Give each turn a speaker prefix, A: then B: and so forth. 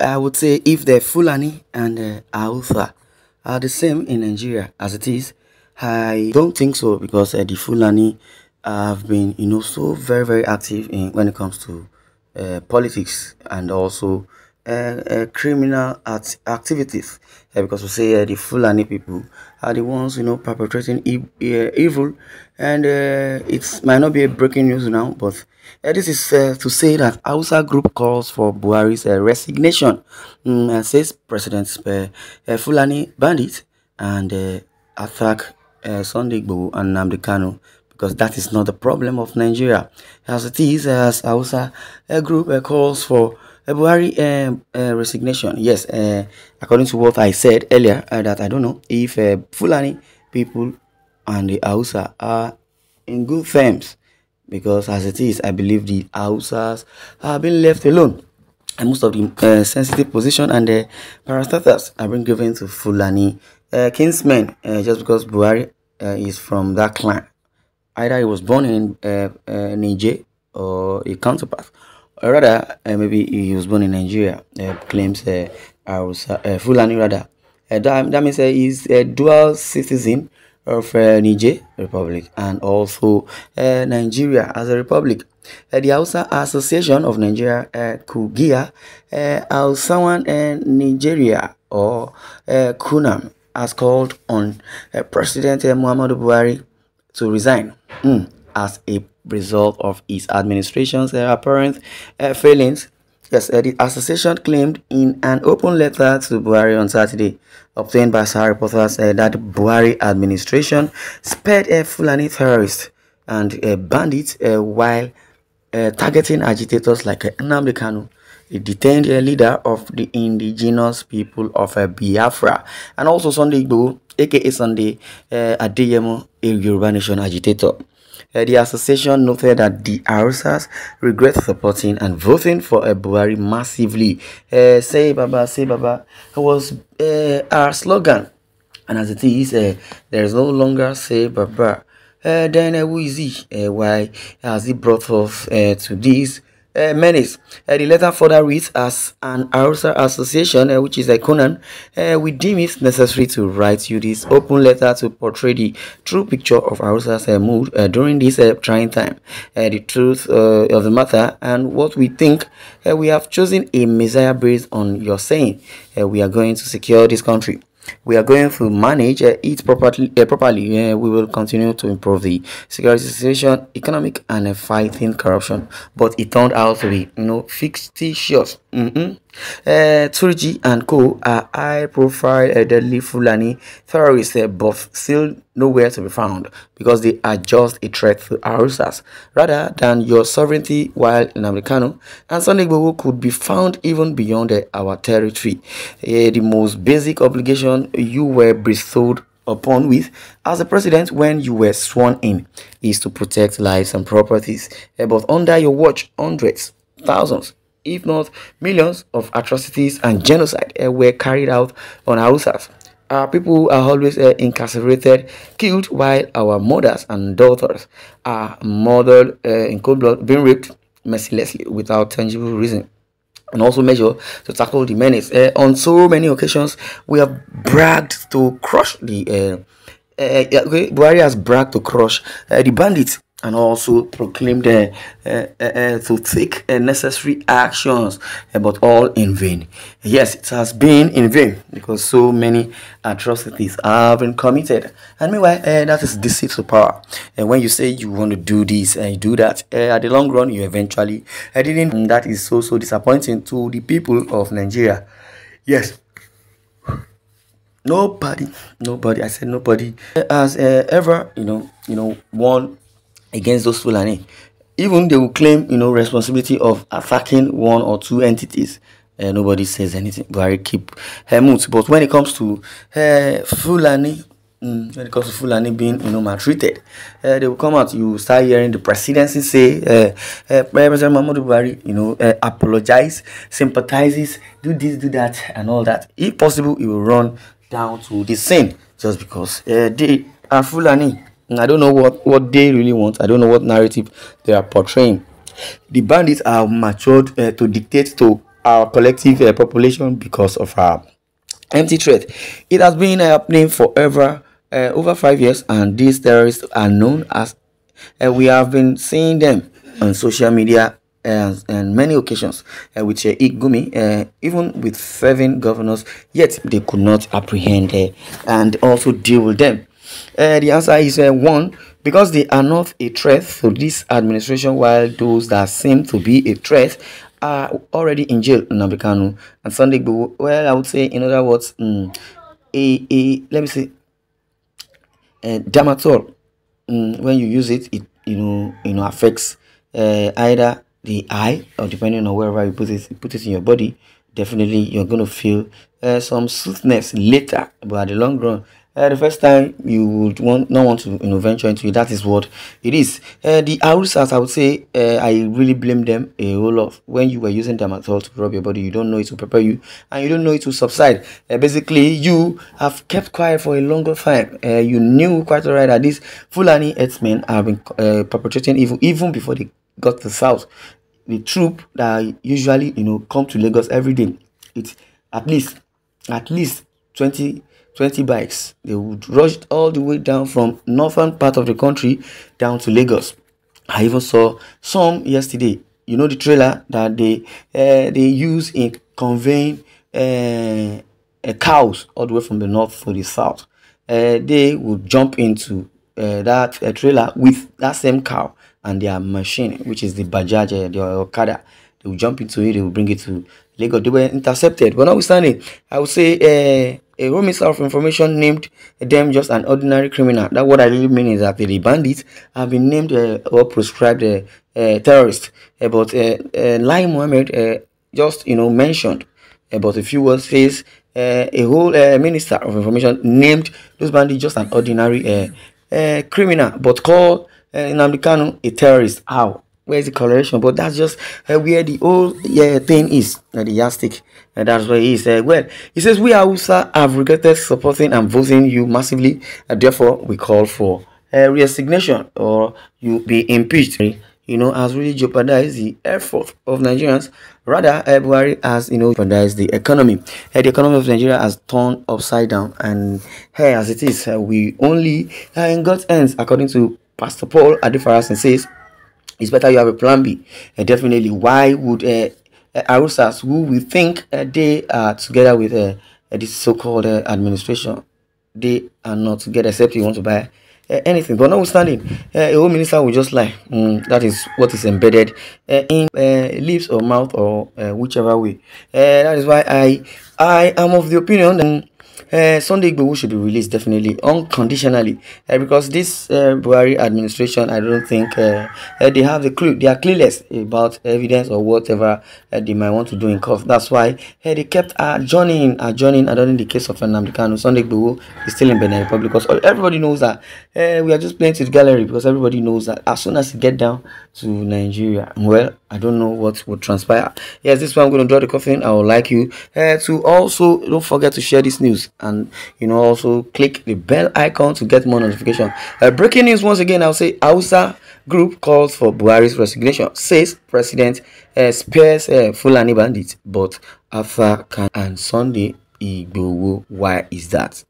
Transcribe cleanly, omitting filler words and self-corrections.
A: I would say if the Fulani and the Hausa are the same in Nigeria as it is, I don't think so, because the Fulani have been, so very, very active in when it comes to politics and also criminal activities. Because we say the Fulani people are the ones, perpetrating evil, and it might not be a breaking news now, but this is to say that Hausa group calls for Buhari's resignation, and says President Fulani bandits and attack Sunday Igboho and Nnamdi Kanu, because that is not the problem of Nigeria. As it is, as Hausa group calls for Buhari resignation. Yes, according to what I said earlier, that I don't know if Fulani people and the Hausa are in good terms, because as it is, I believe the Hausas have been left alone, and most of the sensitive position and the parastatals have been given to Fulani kinsmen, just because Buhari is from that clan. Either he was born in Niger or a counterpart, or rather maybe he was born in Nigeria, claims Fulani rather. That means he's a dual citizen of Niger Republic and also Nigeria as a republic. The Hausa Association of Nigeria, Kugia, Hausawan Nigeria, or Kunam, has called on President Muhammadu Buhari to resign as a result of his administration's apparent failings. Yes, the association claimed in an open letter to Buhari on Saturday, obtained by Sahara reporters, that the Buhari administration spared Fulani terrorists and bandits while targeting agitators like Nnamdi Kanu, the detained leader of the indigenous people of Biafra, and also Sunday Igboho, aka Sunday Adeyemo, a Yoruba Nation agitator. The association noted that the Hausas regret supporting and voting for Buhari massively. Say Baba was our slogan, and as it is, there is no longer Say Baba. Then who is he? Why has he brought us to this menace? The letter further reads, as an Hausa association, which is Conan, we deem it necessary to write you this open letter to portray the true picture of Hausa's mood during this trying time, the truth of the matter, and what we think. We have chosen a messiah based on your saying. We are going to secure this country. We are going to manage it properly. We will continue to improve the security situation, economic, and fighting corruption. But it turned out to be, fictitious. Turji and co are high-profile deadly Fulani terrorists, but still nowhere to be found, because they are just a threat to Hausas rather than your sovereignty, while Nnamdi Kanu and Sunday Igboho could be found even beyond our territory. The most basic obligation you were bestowed upon with as a president when you were sworn in is to protect lives and properties, but under your watch, hundreds, thousands, if not millions of atrocities and genocide were carried out on Hausas. Our people are always incarcerated, killed, while our mothers and daughters are murdered in cold blood, being raped mercilessly without tangible reason. And also measure to tackle the menace. On so many occasions, we have bragged to crush the Buhari has bragged to crush the bandits, and also proclaimed to take necessary actions, but all in vain. Yes, it has been in vain, because so many atrocities have been committed. And meanwhile, that is deceit to power. And when you say you want to do this and you do that, at the long run, you eventually didn't. And that is so disappointing to the people of Nigeria. Yes. Nobody, I said nobody has ever, won against those Fulani. Even they will claim, responsibility of attacking one or two entities. Nobody says anything. Buhari keep mute. But when it comes to Fulani, being, maltreated, they will come out. You start hearing the presidency say, President Muhammadu Buhari, apologize, sympathizes, do this, do that, and all that. If possible, he will run down to the scene just because they are Fulani. I don't know what they really want. I don't know what narrative they are portraying. The bandits are matured to dictate to our collective population because of our empty threat. It has been happening forever, over 5 years, and these terrorists are known as, we have been seeing them on social media and many occasions with Igumi, even with 7 governors, yet they could not apprehend and also deal with them. The answer is one, because they are not a threat to this administration, while those that seem to be a threat are already in jail. Nnamdi Kanu and Sunday Igboho. Well, I would say, in other words, let me say, Damatol, when you use it, it affects either the eye, or depending on wherever you put it in your body, definitely you're going to feel some soothness later, but at the long run, the first time you would not want to venture into it. That is what it is. The Hausas, I would say, I really blame them a whole lot. When you were using Damatol to rub your body, you don't know it to prepare you, and you don't know it to subside. Basically, you have kept quiet for a longer time. You knew quite alright that these Fulani herdsmen have been perpetrating evil even before they got to the south. The troop that usually come to Lagos every day, it's at least 20 bikes. They would rush all the way down from northern part of the country down to Lagos. I even saw some yesterday. The trailer that they use in conveying cows all the way from the north to the south. They would jump into that trailer with that same cow and their machine, which is the Bajaj, the Okada. They will jump into it, they will bring it to Lagos. They were intercepted, but notwithstanding, I would say a raw minister of information named them just an ordinary criminal. That what I really mean is that the bandits have been named or prescribed terrorists. But Lai Mohammed just mentioned about a few words, says a whole minister of information named those bandits just an ordinary criminal, but called Nnamdi Kanu a terrorist. How? Where's the correlation? But that's just where the whole thing is, the yardstick. And that's where he is. Well, he says, we Hausa have regretted supporting and voting you massively. Therefore, we call for resignation or you be impeached. Has really jeopardized the effort of Nigerians. Rather, BUHARI has, jeopardized the economy. The economy of Nigeria has turned upside down. And as it is, we only in God's hands, according to Pastor Paul Adifarasin, says, it's better you have a plan B. Definitely. Why would Hausas, who we think they are together with this so-called administration, they are not together, except you want to buy anything? But notwithstanding, a whole minister will just lie. That is what is embedded in lips or mouth or whichever way. That is why I am of the opinion that Sunday Igboho should be released, definitely, unconditionally, because this BUHARI administration, I don't think they have the clue. They are clueless about evidence or whatever they might want to do in court. That's why they kept adjourning the case of Nnamdi Kanu. Sunday Igboho is still in Benin Republic, because everybody knows that we are just playing to the gallery, because everybody knows that as soon as you get down to Nigeria, well, I don't know what would transpire. Yes, this one I'm going to draw the coffin. I would like you to also don't forget to share this news, and also click the bell icon to get more notification. Breaking news once again. I'll say Hausa group calls for BUHARI's resignation, says president spares Fulani bandits, but Alpha and Sunday Igboho. Why is that?